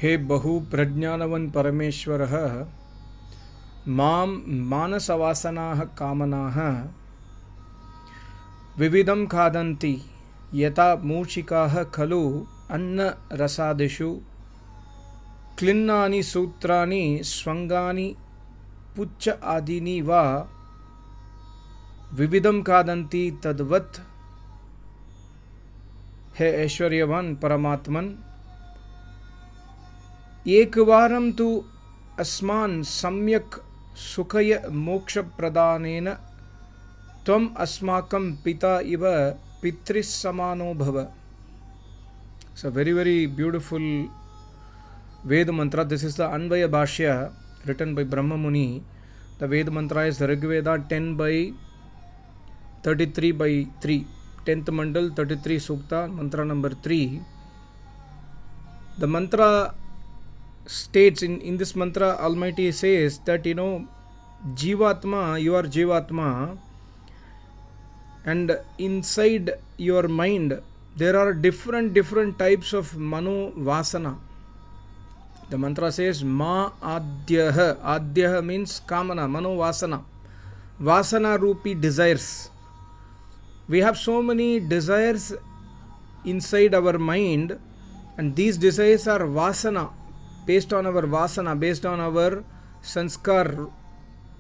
हे बहु प्रज्ञानवन् परमेश्वरः मां मानसवासनाः कामनाः विविधं खादन्ति यथा मूषिकाः खलु अन्नरसादिषु क्लिन्नानि सूत्राणि स्वङ्गानि पुच्छ आदीनि वा विविधं खादन्ति तद्वत् हे ऐश्वर्यवान् परमात्मन् एकवारं तु अस्मान् सम्यक् सुखय मोक्षप्रदानेन त्वम् अस्माकं पिता इव पितृसमानो भव. It's a very beautiful Veda mantra. This is the Anvaya Bhashya written by Brahma Muni. The Veda mantra is Rig Veda 10 by 33 by 3. 10th Mandal 33 Sukta, mantra number 3. The mantra states in this mantra, Almighty says that Jivatma, you are Jivatma, and inside your mind there are different types of Mano Vasana. The mantra says Ma Adyaha. Adyaha means Kamana, Mano Vasana. Vasana Rupi desires. We have so many desires inside our mind, and these desires are Vasana. Based on our vasana, based on our sanskar,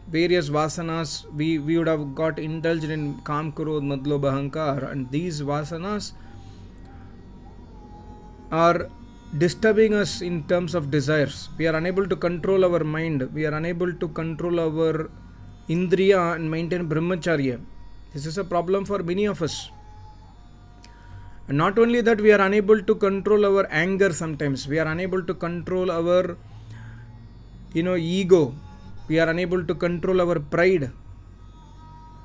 various vasanas, we would have got indulged in Kam, Krodh, Madh, Lobh, Ahankar, and these vasanas are disturbing us in terms of desires. We are unable to control our mind, we are unable to control our indriya and maintain brahmacharya. This is a problem for many of us. And not only that, we are unable to control our anger sometimes. We are unable to control our ego. We are unable to control our pride.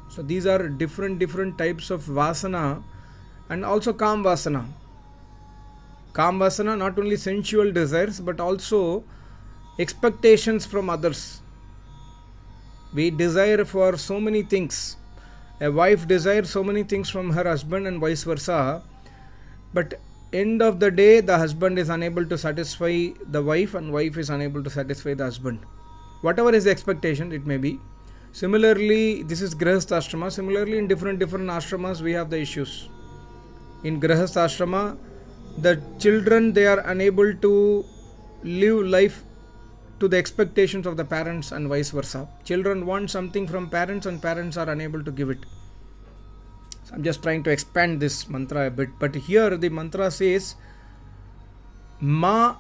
So these are different types of vasana, and also Kam Vasana. Kam Vasana, not only sensual desires but also expectations from others. We desire for so many things. A wife desires so many things from her husband and vice versa. But end of the day, the husband is unable to satisfy the wife and wife is unable to satisfy the husband. Whatever his expectation it may be. Similarly, this is Grihastha Ashrama. Similarly, in different ashramas, we have the issues. In Grihastha Ashrama, the children, they are unable to live life to the expectations of the parents and vice versa. Children want something from parents and parents are unable to give it. I'm just trying to expand this mantra a bit, but here the mantra says Ma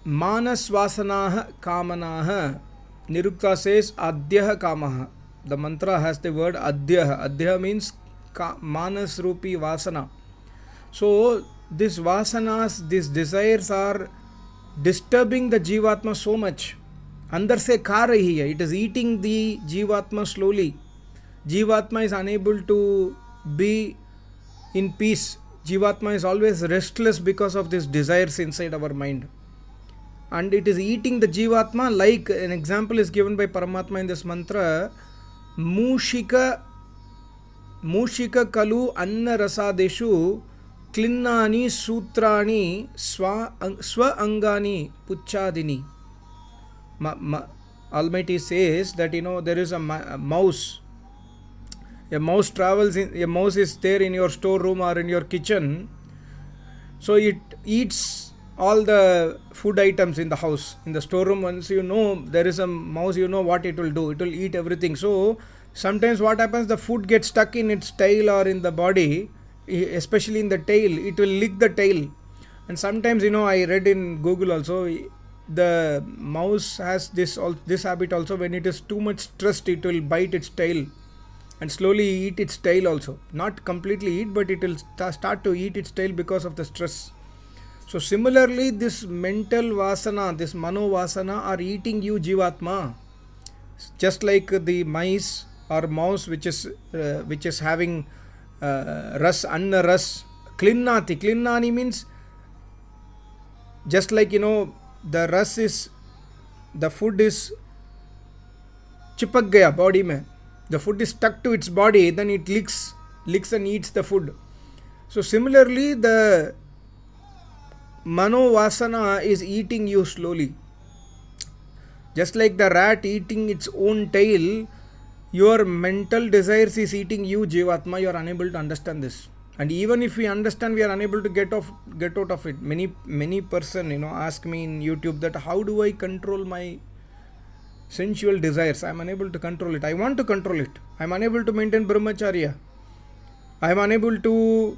Manasvasanaha Kamanaha. Nirukta says Adyaha Kamaha. The mantra has the word Adyaha. Adyaha means Manas Rupi Vasana. So these vasanas, these desires are disturbing the Jivatma so much. Andar se kha rahi hai. It is eating the Jivatma slowly. Jivatma is unable to be in peace. Jivatma is always restless because of these desires inside our mind, and it is eating the Jivatma. Like an example is given by Paramatma in this mantra, Mushika Kalu Anna Rasadeshu Klinnani Sutrani Swa Angani Puchadini. Almighty says that there is a mouse. A mouse is there in your storeroom or in your kitchen. So it eats all the food items in the house. In the storeroom, once there is a mouse, what it will do. It will eat everything. So sometimes what happens, the food gets stuck in its tail or in the body, especially in the tail. It will lick the tail. And sometimes, I read in Google also, the mouse has this habit also. When it is too much stressed, it will bite its tail and slowly eat its tail also. Not completely eat, but it will start to eat its tail because of the stress. So similarly, this mental vasana, this mano vasana are eating you Jivatma. Just like the mice or mouse which is having ras, anna ras, klinnati. Klinnani means just like the ras is, the food is chipak gaya body mein. The food is stuck to its body, then it licks and eats the food. So similarly, the Mano Vasana is eating you slowly. Just like the rat eating its own tail, your mental desires is eating you, Jivatma. You are unable to understand this. And even if we understand, we are unable to get out of it. Many person, ask me in YouTube that how do I control my sensual desires? I am unable to control it. I want to control it. I am unable to maintain brahmacharya. I am unable to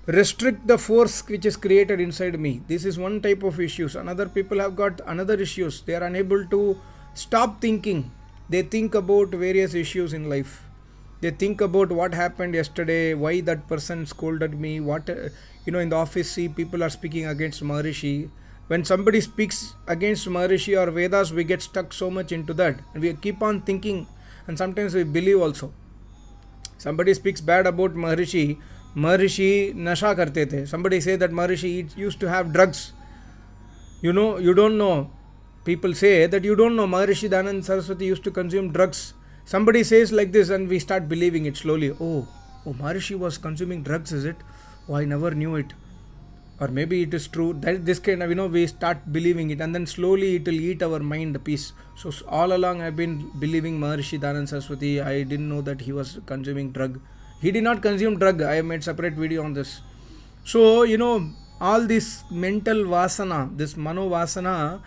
restrict the force which is created inside me. This is one type of issues. Another people have got another issues. They are unable to stop thinking. They think about various issues in life. They think about what happened yesterday, why that person scolded me, what in the office, see people are speaking against Maharishi. When somebody speaks against Maharishi or Vedas, we get stuck so much into that, and we keep on thinking, and sometimes we believe also. Somebody speaks bad about Maharishi nasha karte the. Somebody say that Maharishi used to have drugs. You don't know. People say that you don't know Maharishi Dayananda Saraswati used to consume drugs. Somebody says like this and we start believing it slowly. Oh, Maharishi was consuming drugs, is it? Oh, I never knew it. Or maybe it is true. That this kind of, we start believing it, and then slowly it will eat our mind piece. So all along I've been believing Maharishi Dayananda Saraswati. I didn't know that he was consuming drug. He did not consume drug. I have made separate video on this. So, all this mental vasana, this mano vasana,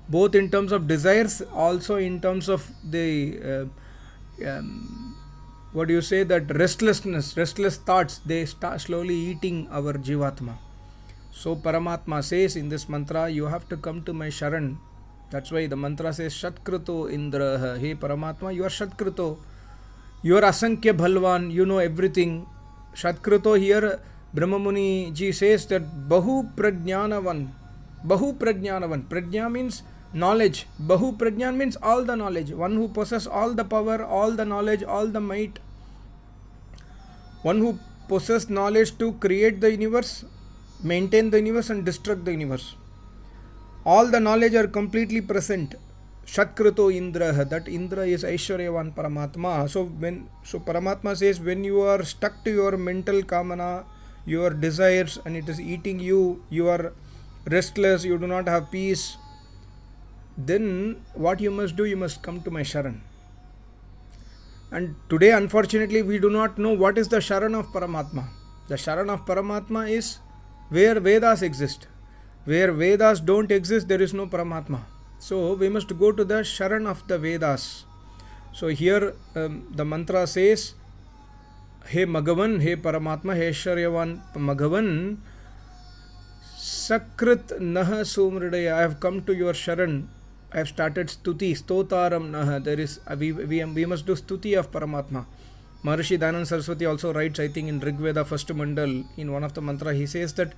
both in terms of desires, also in terms of the that restless thoughts, they start slowly eating our jivatma. So Paramatma says in this mantra, you have to come to my Sharan. That's why the mantra says Shatkruto Indra. Hey Paramatma, you are Shatkruto. You are Asankhya Bhalwan, you know everything. Shatkruto here, Brahma Muni ji says that Bahu Prajnanavan. Prajna means knowledge. Bahu Prajnan means all the knowledge. One who possesses all the power, all the knowledge, all the might. One who possesses knowledge to create the universe, maintain the universe and destruct the universe. All the knowledge are completely present. Shatkruto Indra, that Indra is Aishwaryavan Paramatma. So Paramatma says, when you are stuck to your mental kamana, your desires, and it is eating you, you are restless, you do not have peace, then what you must do, you must come to my Sharan. And today, unfortunately, we do not know what is the Sharan of Paramatma. The Sharan of Paramatma is where Vedas exist. Where Vedas don't exist, there is no Paramatma. So we must go to the Sharan of the Vedas. So here the mantra says, He Magavan, He Paramatma, He Aishwaryavan Magavan, Sakrit Naha Sumridaya. I have come to your Sharan. I have started Stuti, Stotaram Naha. There is we must do Stuti of Paramatma. Maharishi Dayananda Saraswati also writes, I think in Rig Veda first mandal, in one of the mantra, he says that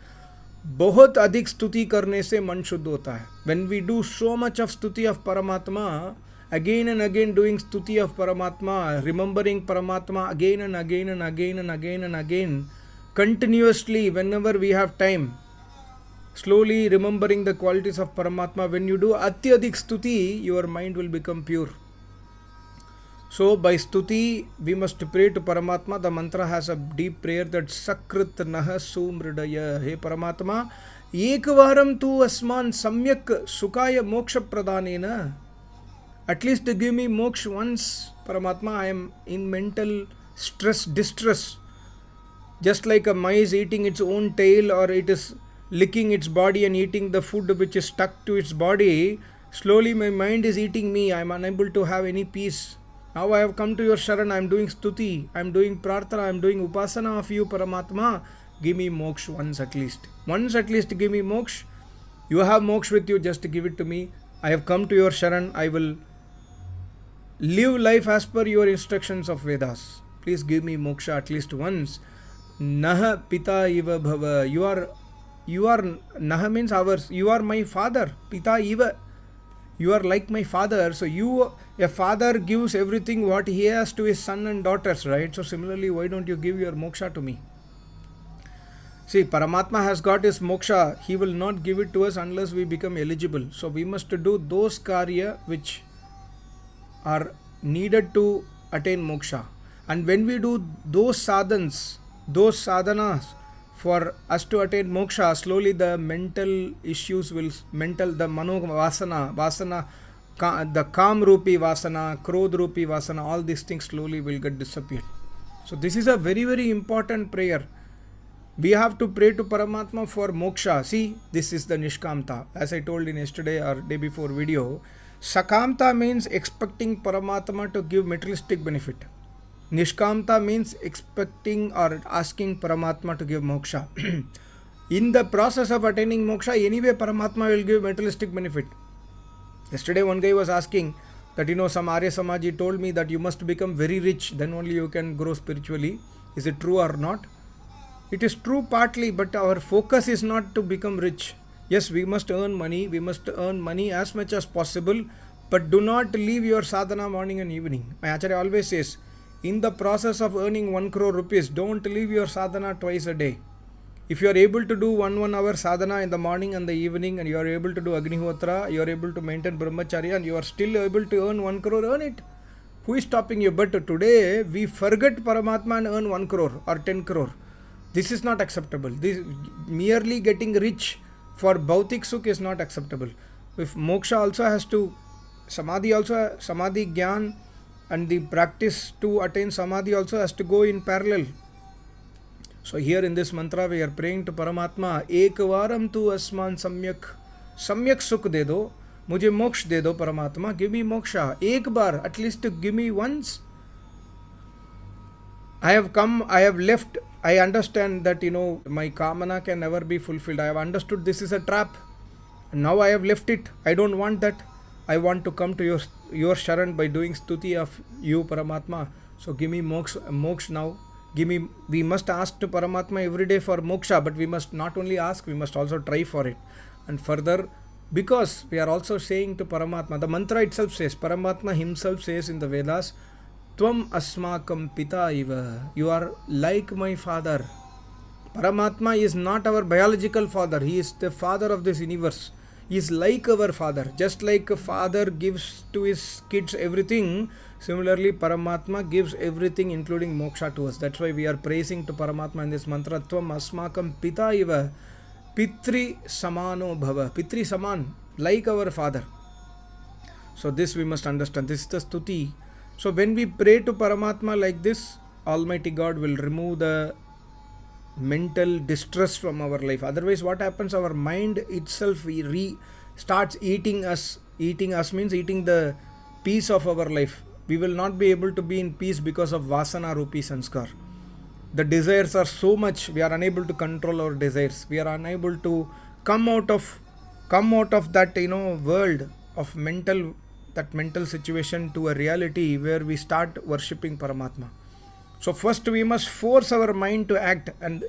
बहुत अधिक स्तुति करने से मन शुद्ध होता है. When we do so much of stuti of Paramatma, again and again doing stuti of Paramatma, remembering Paramatma again and again and again and again and again, continuously whenever we have time, slowly remembering the qualities of Paramatma, when you do atyadik stuti, your mind will become pure. So by stuti, we must pray to Paramatma. The mantra has a deep prayer that Sakrit Naha Sumridaya. Hey Paramatma, Ekvaram tu asman samyak sukaya moksha pradhanena. At least give me moksha once, Paramatma. I am in mental distress. Just like a mice eating its own tail, or it is licking its body and eating the food which is stuck to its body, slowly my mind is eating me. I am unable to have any peace. Now I have come to your Sharan, I am doing stuti, I am doing prarthana, I am doing upasana of you, Paramatma. Give me moksha once at least. Once at least give me moksha. You have moksha with you, just give it to me. I have come to your Sharan, I will live life as per your instructions of Vedas. Please give me moksha at least once. Naha Pita Iva Bhava. You are Naha means ours. You are my father. Pita Iva. You are like my father. So a father gives everything what he has to his son and daughters, right? So similarly, why don't you give your moksha to me? See, Paramatma has got his moksha. He will not give it to us unless we become eligible. So we must do those karya which are needed to attain moksha. And when we do those sadhanas For us to attain moksha, slowly the mental issues will, the mano vasana, the kam rupi vasana, krodh rupi vasana, all these things slowly will get disappeared. So this is a very, very important prayer. We have to pray to Paramatma for moksha. See, this is the Nishkamta. As I told in yesterday or day before video, Sakamta means expecting Paramatma to give materialistic benefit. Nishkamta means expecting or asking Paramatma to give moksha. In the process of attaining moksha, anyway Paramatma will give materialistic benefit. Yesterday one guy was asking that, some Arya Samaji told me that you must become very rich, then only you can grow spiritually. Is it true or not? It is true partly, but our focus is not to become rich. Yes, we must earn money. We must earn money as much as possible, but do not leave your sadhana morning and evening. My Acharya always says, in the process of earning 1 crore rupees, don't leave your sadhana twice a day. If you are able to do 1 hour sadhana in the morning and the evening, and you are able to do Agnihotra, you are able to maintain Brahmacharya, and you are still able to earn 1 crore, earn it. Who is stopping you? But today, we forget Paramatma and earn 1 crore or 10 crore. This is not acceptable. This merely getting rich for Bhautik Sukh is not acceptable. If moksha also has to, Samadhi Gyan and the practice to attain Samadhi also has to go in parallel. So here in this mantra we are praying to Paramatma, Ek varam tu asman samyak sukh de do, mujhe moksh de do Paramatma, give me moksha. Ek bar, at least give me once. I have come, I have left, I understand that my kamana can never be fulfilled. I have understood this is a trap. Now I have left it. I don't want that. I want to come to your sharan by doing stuti of you, Paramatma. So give me moksha now. We must ask to Paramatma every day for moksha, but we must not only ask, we must also try for it. And further, because we are also saying to Paramatma, the mantra itself says, Paramatma himself says in the Vedas, Tvam asmakam pita iva. You are like my father. Paramatma is not our biological father. He is the father of this universe. He is like our father. Just like a father gives to his kids everything, similarly Paramatma gives everything including moksha to us. That's why we are praising to Paramatma in this mantra, Tvam asmakam pita iva. Pitri samano bhava. Pitri saman, like our father. So this we must understand. This is the stuti. So when we pray to Paramatma like this, Almighty God will remove the mental distress from our life. Otherwise what happens, our mind itself starts eating us. Eating us means eating the peace of our life. We will not be able to be in peace because of Vasana Rupi Sanskar. The desires are so much, we are unable to control our desires. We are unable to come out of that world of mental situation to a reality where we start worshipping Paramatma. So first we must force our mind to act, and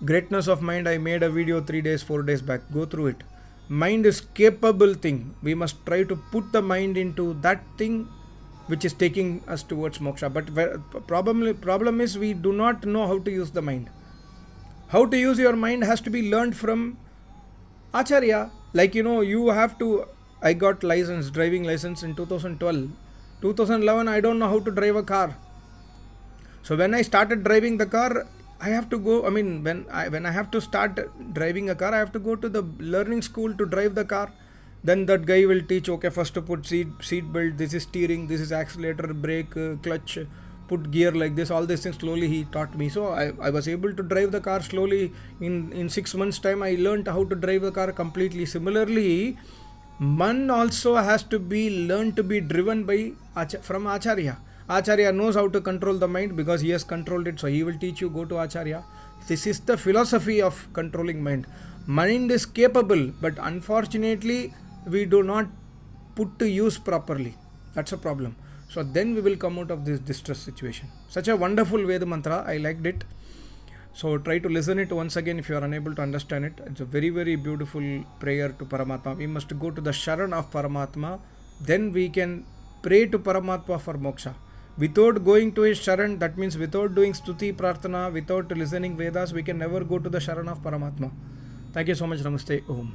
greatness of mind, I made a video 3 days 4 days back. Go through it. Mind is capable thing. We must try to put the mind into that thing which is taking us towards moksha. But problem is we do not know how to use the mind. How to use your mind has to be learned from Acharya. Like you have to. I got driving license in 2012. 2011 I don't know how to drive a car. So when I started driving the car, I have to go, when I have to start driving a car, I have to go to the learning school to drive the car. Then that guy will teach, okay, first to put seat belt, this is steering, this is accelerator, brake, clutch, put gear like this, all these things slowly he taught me. So I was able to drive the car slowly. In 6 months time I learned how to drive the car completely. Similarly, man also has to be learned to be driven from Acharya. Acharya knows how to control the mind because he has controlled it, so he will teach you, go to Acharya. This is the philosophy of controlling mind. Mind is capable, but unfortunately we do not put to use properly. That's a problem. So then we will come out of this distress situation. Such a wonderful Veda mantra, I liked it. So try to listen it once again if you are unable to understand it. It's a very, very beautiful prayer to Paramatma. We must go to the Sharan of Paramatma. Then we can pray to Paramatma for moksha. Without going to his Sharan, that means without doing Stuti Prarthana, without listening Vedas, we can never go to the Sharan of Paramatma. Thank you so much. Namaste. Om.